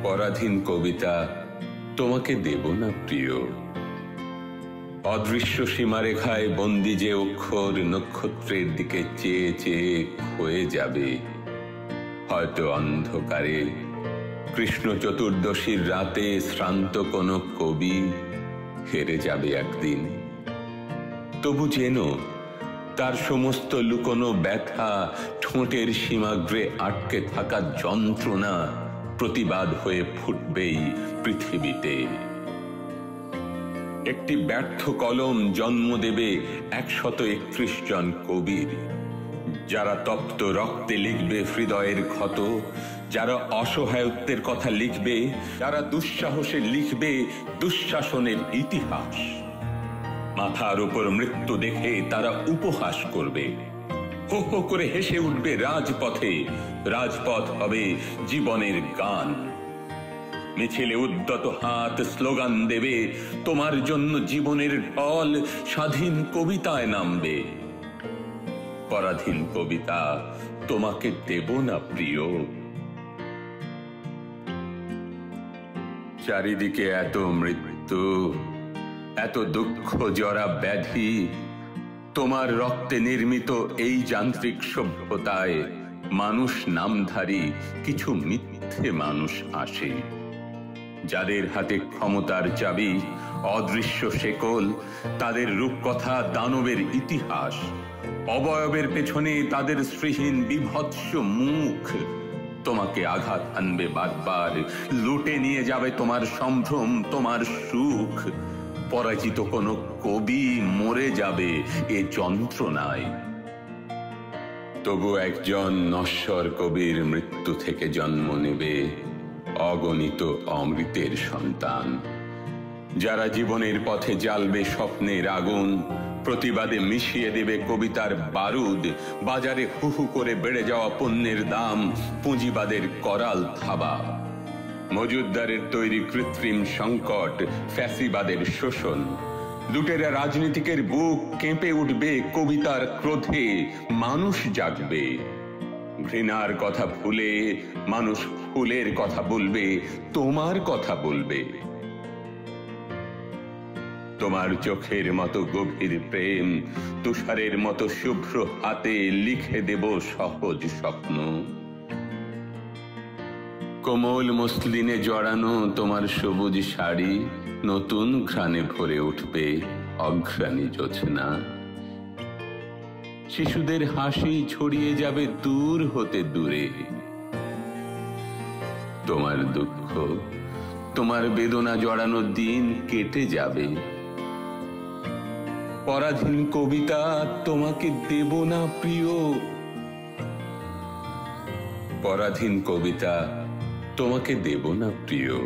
পরাধীন কবিতা তোমাকে দেব না প্রিয়। অদৃশ্য সীমারেখায় বন্দি যে অক্ষর নক্ষত্রের দিকে চেয়ে চেয়ে ক্ষয়ে যাবে, হয়তো অন্ধকারে কৃষ্ণ চতুর্দশীর রাতে শ্রান্ত কোনো কবি হেরে যাবে একদিন। তবু যেন তার সমস্ত লুকোনো ব্যথা, ঠোঁটের সীমাগ্রে আটকে থাকা যন্ত্রণা প্রতিবাদ হয়ে ফুটবেই পৃথিবীতে। একটি ব্যর্থ কলম জন্ম দেবে 131 জন কবির, যারা তপ্ত রক্তে লিখবে হৃদয়ের ক্ষত, যারা অসহায়ত্বের কথা লিখবে, যারা দুঃসাহসে লিখবে দুঃশাসনের ইতিহাস। মাথার উপর মৃত্যু দেখে তারা উপহাস করবে, হো হো করে হেসে উঠবে রাজপথে। রাজপথ হবে জীবনের গান। মিছিলে উদ্যত হাত স্লোগান দেবে, তোমার জন্য জীবনের ঢল স্বাধীন কবিতায় নামবে। পরাধীন কবিতা তোমাকে দেব না প্রিয়। চারিদিকে এত মৃত্যু, এত দুঃখ জরা ব্যাধি, তোমার রক্তে নির্মিত এই যান্ত্রিক সভ্যতায় মানুষ নামধারী কিছু মিথ্যে মানুষ আসে, যাদের হাতে ক্ষমতার চাবি, অদৃশ্য শেকল, তাদের রূপকথা দানবের ইতিহাস। অবয়বের পেছনে তাদের শ্রীহীন বিভৎস মুখ তোমাকে আঘাত আনবে বারবার, লুটে নিয়ে যাবে তোমার সম্ভ্রম, তোমার সুখ। পরাজিত কোনো কবি মরে যাবে এ যন্ত্রণায়। তবু একজন নশ্বর কবির মৃত্যু থেকে জন্ম নেবে অগণিত অমৃতের সন্তান, যারা জীবনের পথে জ্বালবে স্বপ্নের আগুন, প্রতিবাদে মিশিয়ে দেবে কবিতার বারুদ। বাজারে হু হু করে বেড়ে যাওয়া পণ্যের দাম, পুঁজিবাদের করাল থাবা, মজুদ্দারের তৈরি কৃত্রিম সংকট, ফ্যাসিবাদের শোষণ। লুটেরা রাজনীতিকের বুক কেঁপে উঠবে কবিতার ক্রোধে, মানুষ জাগবে। ঘৃণার কথা ভুলে মানুষ ফুলের কথা বলবে, তোমার কথা বলবে। তোমার চোখের মতো গভীর প্রেম, তুষারের মতো শুভ্র হাতে লিখে দেব সহজ স্বপ্ন। কোমল মসলিনে জড়ানো তোমার সবুজ শাড়ি নতুন ঘ্রাণে ভরে উঠবে অঘ্রাণী জোছনা। শিশুদের হাসি ছড়িয়ে যাবে দূর হতে দূরে। তোমার দুঃখ, তোমার বেদনা জড়ানো দিন কেটে যাবে। পরাধীন কবিতা তোমাকে দেব না প্রিয়। পরাধীন কবিতা তোমাকে দেব না প্রিয়।